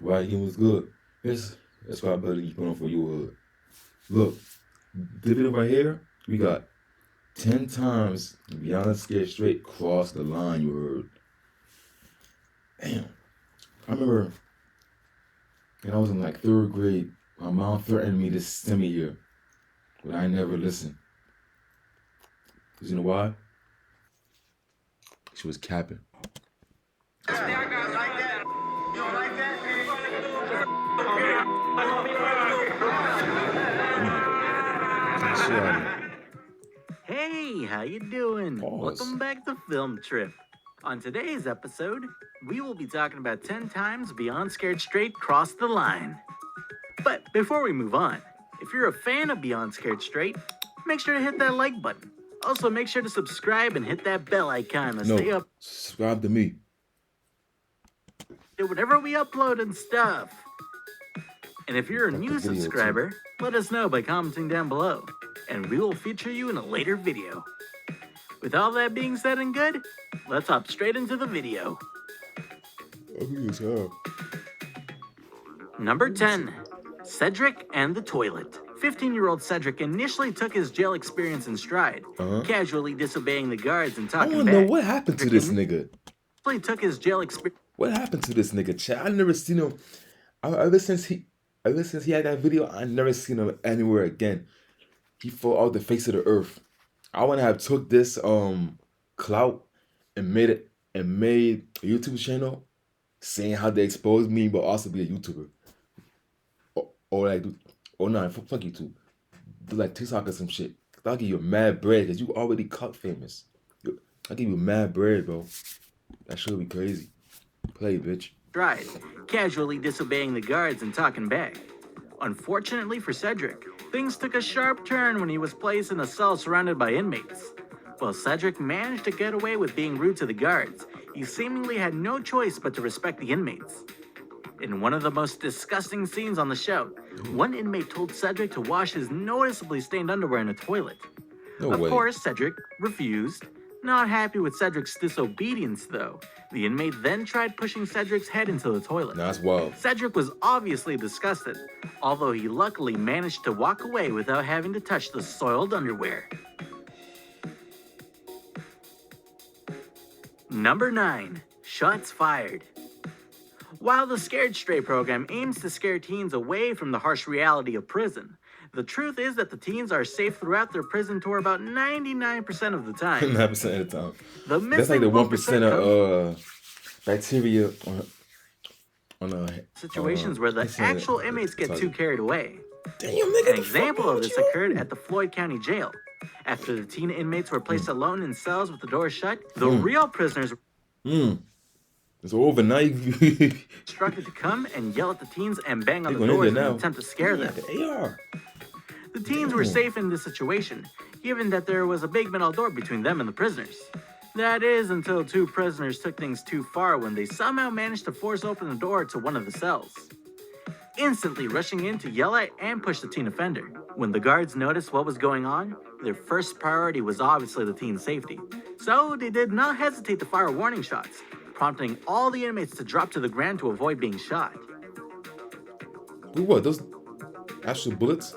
Right, he was good. That's why I better you put on for your hood. Look, the video right here, we got 10 times Beyond Scared Straight cross the line, you heard. Damn. I remember when I was in like 3rd grade, my mom threatened me to send me here, but I never listened. Cause you know why? She was capping. Hey, how you doing? Pause. Welcome back to Film Trip. On today's episode, we will be talking about 10 times Beyond Scared Straight crossed the line. But before we move on, if you're a fan of Beyond Scared Straight, make sure to hit that like button. Also, make sure to subscribe and hit that bell icon to stay up subscribe to me. to whatever we upload and stuff. And if you're a new subscriber, let us know by commenting down below, and we will feature you in a later video. With all that being said and good, let's hop straight into the video. Number 10, Cedric and the Toilet. 15-year-old Cedric initially took his jail experience in stride, casually disobeying the guards and talking back. I wanna know what happened to this nigga. He took his jail experience. What happened to this nigga, chat? I never seen him. Ever since he had that video, I never seen him anywhere again. He fell off the face of the earth. I wanna have took this clout and made a YouTube channel saying how they exposed me, but also be a YouTuber. Or nah, fuck YouTube. Do like TikTok or some shit. I'll give you mad bread because you already cut famous. I'll give you mad bread, bro. That shit would be crazy. Play, bitch. Stride, casually disobeying the guards and talking back. Unfortunately for Cedric, things took a sharp turn when he was placed in a cell surrounded by inmates. While Cedric managed to get away with being rude to the guards, he seemingly had no choice but to respect the inmates. In one of the most disgusting scenes on the show, one inmate told Cedric to wash his noticeably stained underwear in a toilet. Of course, Cedric refused. Not happy with Cedric's disobedience, though, the inmate then tried pushing Cedric's head into the toilet. That's wild. Cedric was obviously disgusted, although he luckily managed to walk away without having to touch the soiled underwear. Number 9, Shots Fired. While the Scared Straight program aims to scare teens away from the harsh reality of prison, the truth is that the teens are safe throughout their prison tour about 99% of the time. 9% of the time. That's like the 1% of bacteria on situations where the actual inmates get too carried away. Damn, nigga, An example of this occurred at the Floyd County Jail. After the teen inmates were placed alone in cells with the doors shut, the real prisoners it's over now. instructed to come and yell at the teens and bang on the doors in an attempt to scare them. They are. The teens were safe in this situation, given that there was a big metal door between them and the prisoners. That is until 2 prisoners took things too far when they somehow managed to force open the door to one of the cells, instantly rushing in to yell at and push the teen offender. When the guards noticed what was going on, their first priority was obviously the teen's safety. So they did not hesitate to fire warning shots, prompting all the inmates to drop to the ground to avoid being shot. Wait, what? Those actual bullets?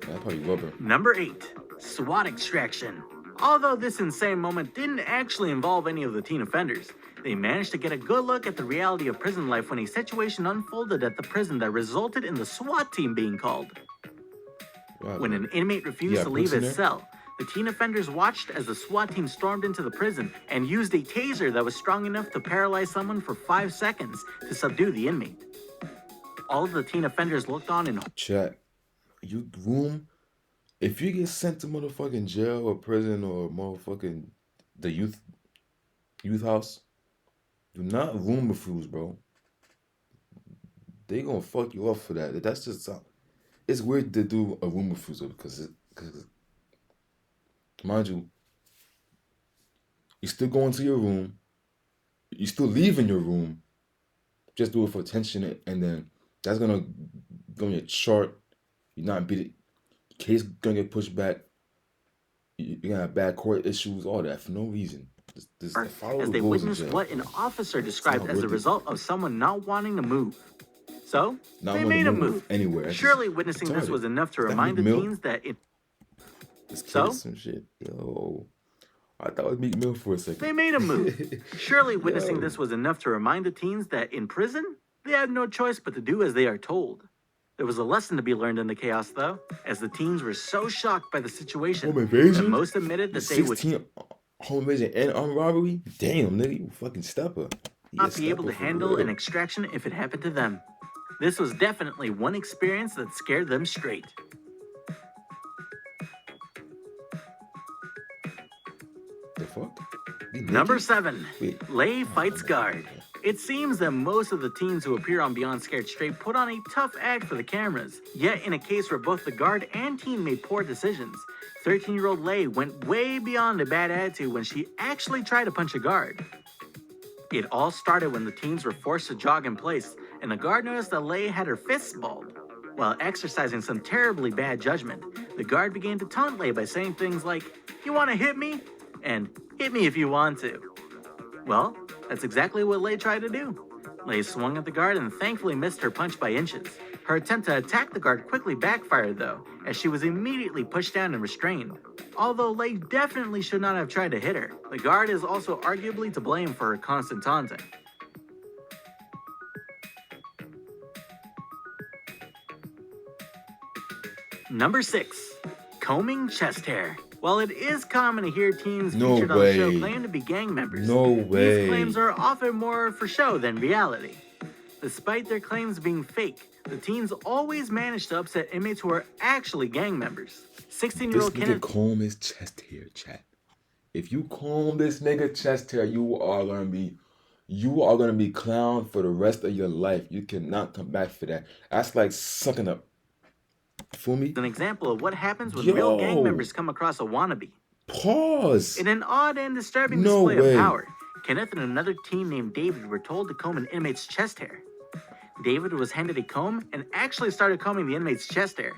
Yeah, probably rubber. Number 8, SWAT extraction. Although this insane moment didn't actually involve any of the teen offenders, they managed to get a good look at the reality of prison life when a situation unfolded at the prison that resulted in the SWAT team being called. Wow. When an inmate refused to leave his cell, the teen offenders watched as the SWAT team stormed into the prison and used a taser that was strong enough to paralyze someone for 5 seconds to subdue the inmate. All of the teen offenders looked on in chat. If you get sent to motherfucking jail or prison or motherfucking the youth house, do not room refuse, bro. They gonna fuck you up for that. That's just it's weird to do a room refusal because mind you, you still go into your room, you still leave in your room, just do it for attention, and then that's gonna go on your chart. You're not beat it. Case gonna get pushed back. You're gonna have bad court issues, all that for no reason. follow as the they rules in witnessed jail. what an officer described not as the worth it. result of someone not wanting to move. So, Not they wanna made a move move. anywhere. That's Surely just witnessing this retarded. was enough to Is that remind the Meek Mill? teens that This kid So? is some shit. Yo. I thought it was Meek Mill for a second. they made a move. Surely witnessing Yo. this was enough to remind the teens that in prison, they had no choice but to do as they are told. There was a lesson to be learned in the chaos, though, as the teens were so shocked by the situation Home that invasion? most admitted that they would 16 home invasion and armed robbery? Damn, nigga, you fucking stepper. You a not be able to stepper for handle real. an extraction if it happened to them. This was definitely one experience that scared them straight. The fuck? You Number naked? 7. Wait. Lay fights guard. It seems that most of the teens who appear on Beyond Scared Straight put on a tough act for the cameras. Yet, in a case where both the guard and teen made poor decisions, 13-year-old Lay went way beyond a bad attitude when she actually tried to punch a guard. It all started when the teens were forced to jog in place, and the guard noticed that Lay had her fists balled. While exercising some terribly bad judgment, the guard began to taunt Lay by saying things like, "You want to hit me?" and "Hit me if you want to." Well, that's exactly what Lay tried to do. Lay swung at the guard and thankfully missed her punch by inches. Her attempt to attack the guard quickly backfired though, as she was immediately pushed down and restrained. Although Lay definitely should not have tried to hit her, the guard is also arguably to blame for her constant taunting. Number 6. Combing chest hair. While it is common to hear teens No featured on the show way. claim to be gang members, No way. these claims are often more for show than reality. Despite their claims being fake, the teens always manage to upset inmates who are actually gang members. This 16-year-old nigga Kenneth comb his chest hair, chat. If you comb this nigga chest hair, you are gonna be clowned for the rest of your life. You cannot come back for that. That's like sucking up. Feel me? is an example of what happens when real gang Yo. members come across a wannabe. Pause. In an odd and disturbing No display way. of power, Kenneth and another teen named David were told to comb an inmate's chest hair. David was handed a comb and actually started combing the inmate's chest hair.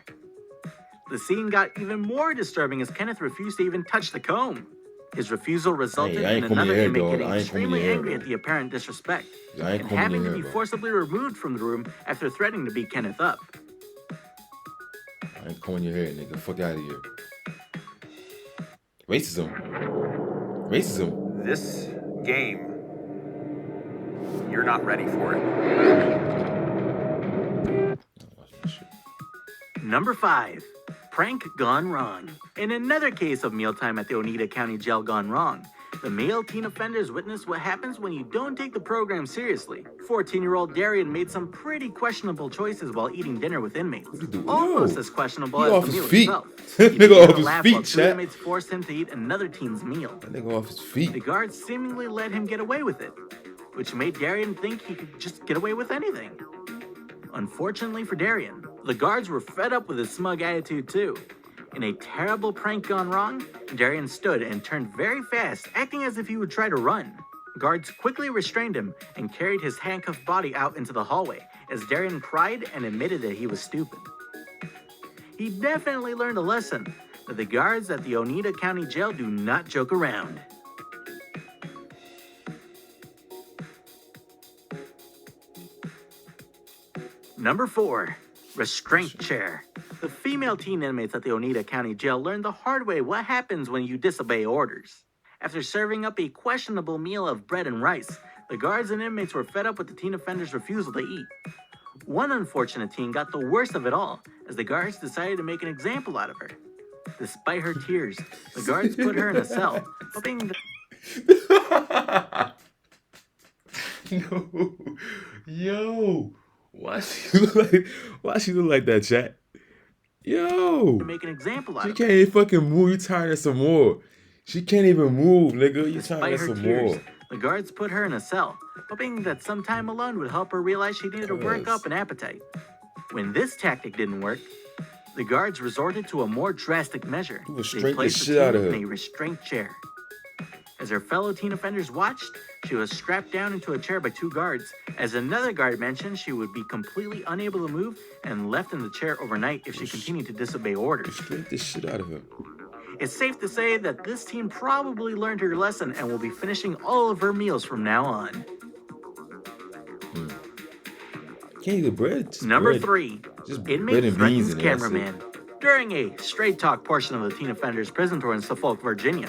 The scene got even more disturbing as Kenneth refused to even touch the comb. His refusal resulted I ain't in combing another your hair, inmate dog. getting I ain't combing extremely your hair, angry bro. at the apparent disrespect I ain't and combing having your to be hair, bro. forcibly removed from the room after threatening to beat Kenneth up. I ain't combing your hair, nigga. Fuck out of here. Racism. Racism. This game, you're not ready for it. Number 5. Prank gone wrong. In another case of mealtime at the Oneida County Jail gone wrong, the male teen offenders witnessed what happens when you don't take the program seriously. 14-year-old Darian made some pretty questionable choices while eating dinner with inmates. What you do? Almost Yo, as questionable he as off the his meal feet. itself. Nigga He began off to his laugh feet, while 2 chat. inmates forced him to eat another teen's meal. That nigga off his The feet. guards seemingly let him get away with it, which made Darian think he could just get away with anything. Unfortunately for Darian, the guards were fed up with his smug attitude too. In a terrible prank gone wrong, Darian stood and turned very fast, acting as if he would try to run. Guards quickly restrained him and carried his handcuffed body out into the hallway, as Darian cried and admitted that he was stupid. He definitely learned a lesson that the guards at the Oneida County Jail do not joke around. Number 4. Restraint chair. The female teen inmates at the Oneida County Jail learned the hard way what happens when you disobey orders. After serving up a questionable meal of bread and rice, the guards and inmates were fed up with the teen offender's refusal to eat. One unfortunate teen got the worst of it all, as the guards decided to make an example out of her. Despite her tears, the guards put her in a cell, hoping that No. Yo. Why she look like that, chat? Yo. to make an example out She of can't her. even fucking move. You trying her some more. She can't even move, nigga. You trying Despite her her some tears, more. the guards put her in a cell, hoping that some time alone would help her realize she needed to work Yes. up an appetite. When this tactic didn't work, the guards resorted to a more drastic measure. You They restrained the placed the shit out of teen her. in a restraint chair. As her fellow teen offenders watched, she was strapped down into a chair by 2 guards. As another guard mentioned, she would be completely unable to move and left in the chair overnight if she continued to disobey orders. Restrain this shit out of her. It's safe to say that this team probably learned her lesson and will be finishing all of her meals from now on. Can't eat the bread. Just Number bread. 3. Just bread Inmate and beans threatens in there. cameraman. During a straight talk portion of the teen offenders prison tour in Suffolk, Virginia,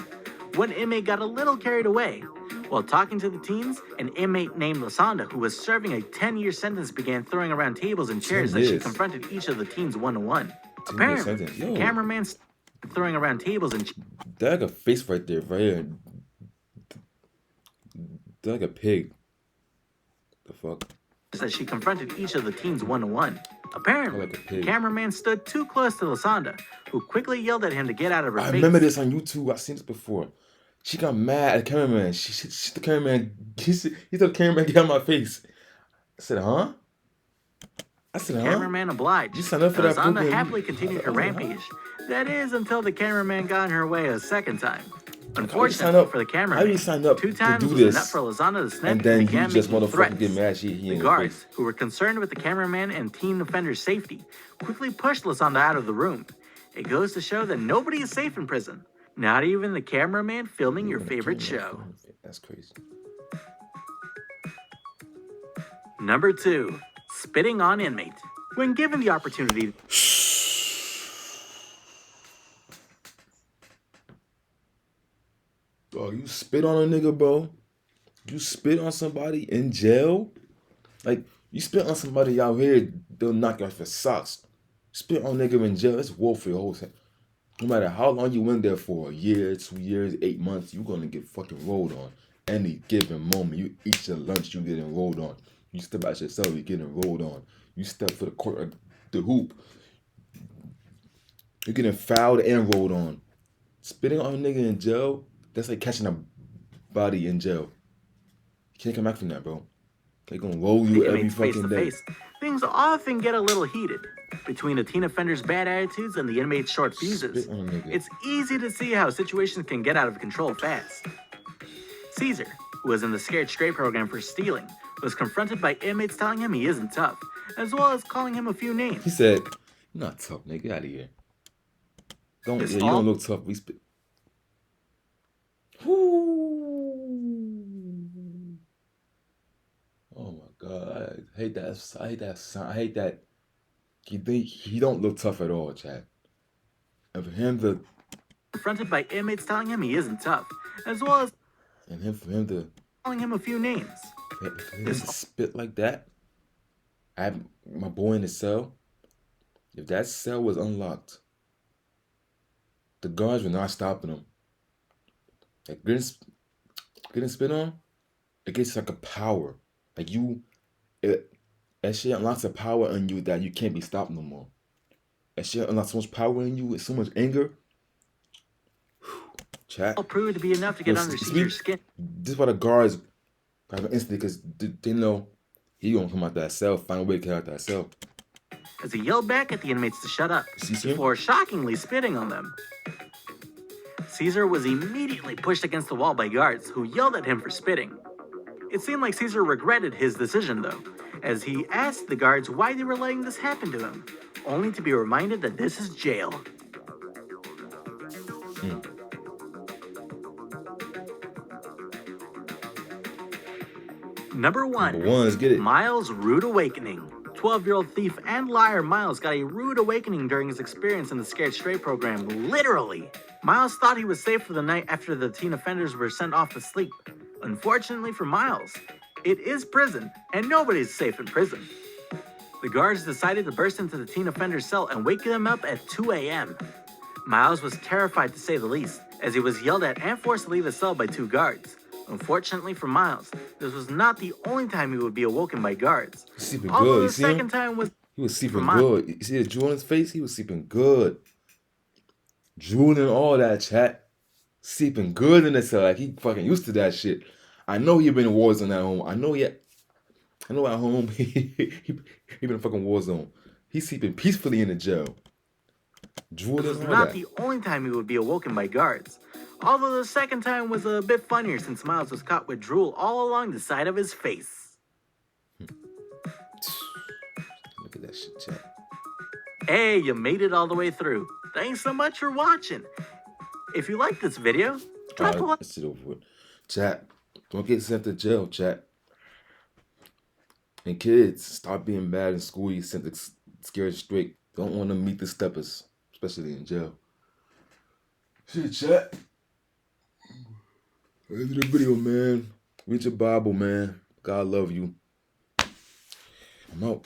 one inmate got a little carried away. While talking to the teens, an inmate named Lasanda, who was serving a 10-year sentence, began throwing around tables and chairs 10 as she years. confronted each of the teens one-on-one. 10-year Apparently, sentence. the Yo. cameraman throwing around tables and They're like a face right there, right here. They're like a pig. The fuck? as she confronted each of the teens one-on-one. Apparently, Like a the pig. cameraman stood too close to Lasanda, who quickly yelled at him to get out of her I face. remember this on YouTube. I've seen this before. She got mad at the cameraman. She the cameraman. He told the cameraman, get out of my face. I said, huh? I said, huh? Cameraman obliged. You signed up for that Lasanda program. happily continued her rampage. That is until the cameraman got in her way a second time. Unfortunately for the cameraman, How you signed up 2 to times do was this? enough for Lasanda to snap And then and you began just making motherfucking threats. get mad. She in The your guards, face. who were concerned with the cameraman and teen offender's safety, quickly pushed Lasanda out of the room. It goes to show that nobody is safe in prison, not even the cameraman filming your favorite show. That's crazy. Number 2, spitting on inmate. When given the opportunity, Oh, you spit on a nigga, bro? You spit on somebody in jail? Like, you spit on somebody out here, they'll knock you off your socks. Spit on a nigga in jail, it's war for your whole time. No matter how long you went there for, a year, 2 years, 8 months, you're gonna get fucking rolled on. Any given moment, you eat your lunch, you getting rolled on. You step out yourself, you're getting rolled on. You step for the court, the hoop, you're getting fouled and rolled on. Spitting on a nigga in jail, that's like catching a body in jail. You can't come back from that, bro. They gonna roll you the every inmates face fucking to day. face, things often get a little heated. Between the teen offender's bad attitudes and the inmate's short fuses, Spit on a nigga. it's easy to see how situations can get out of control fast. Caesar, who was in the Scared Straight program for stealing, was confronted by inmates telling him he isn't tough, as well as calling him a few He names. said, "You're not tough, nigga. Get out of here. Don't. This Yeah, you all- don't look tough. We spit." Whoo. Oh my god, I hate that. I hate that sound. I hate that. He don't look tough at all, Chad. And for him to Confronted by inmates telling him he isn't tough, as well as for him to calling him a few names. spit like that. I have my boy in the cell. If that cell was unlocked, the guards were not stopping him. Like getting spit on, it gets like a power. Like that shit unlocks a power in you that you can't be stopped no more. That shit unlocks so much power in you with so much anger. Chat. All proved to be enough to get Well, under speak- Caesar's skin. This is why the guards have an instinct because they know he gonna come out that cell, find a way to get out that cell. As he yelled back at the inmates to shut up, Caesar? before shockingly spitting on them. Caesar was immediately pushed against the wall by guards, who yelled at him for spitting. It seemed like Caesar regretted his decision, though, as he asked the guards why they were letting this happen to him, only to be reminded that this is jail. Number 1. Number 1, let's get it. Miles' Rude Awakening. 12-year-old thief and liar Miles got a rude awakening during his experience in the Scared Straight program, literally. Miles thought he was safe for the night after the teen offenders were sent off to sleep. Unfortunately for Miles, it is prison, and nobody's safe in prison. The guards decided to burst into the teen offender's cell and wake them up at 2 a.m. Miles was terrified to say the least, as he was yelled at and forced to leave his cell by 2 guards. Unfortunately for Miles, this was not the only time he would be awoken by guards. He's sleeping Although good. You the see him? second time was He was sleeping Mine. good. You see the jewel in his face? He was sleeping good. Jewel and all that, chat. Sleeping good in the cell. Like he fucking used to that shit. I know he been in Warzone at home. I know at home he been in fucking Warzone. He's sleeping peacefully in the jail. Jewel this and was all not that. the only time he would be awoken by guards. Although the second time was a bit funnier since Miles was caught with drool all along the side of his face. Look at that shit, chat. Hey, you made it all the way through. Thanks so much for watching. If you like this video, drop a like. Let's sit over with. Chat, don't get sent to jail, chat. And kids, stop being bad in school. You sent to scared straight. Don't want to meet the steppers, especially in jail. Shit, chat. End of the video, man. Read your Bible, man. God love you. I'm out.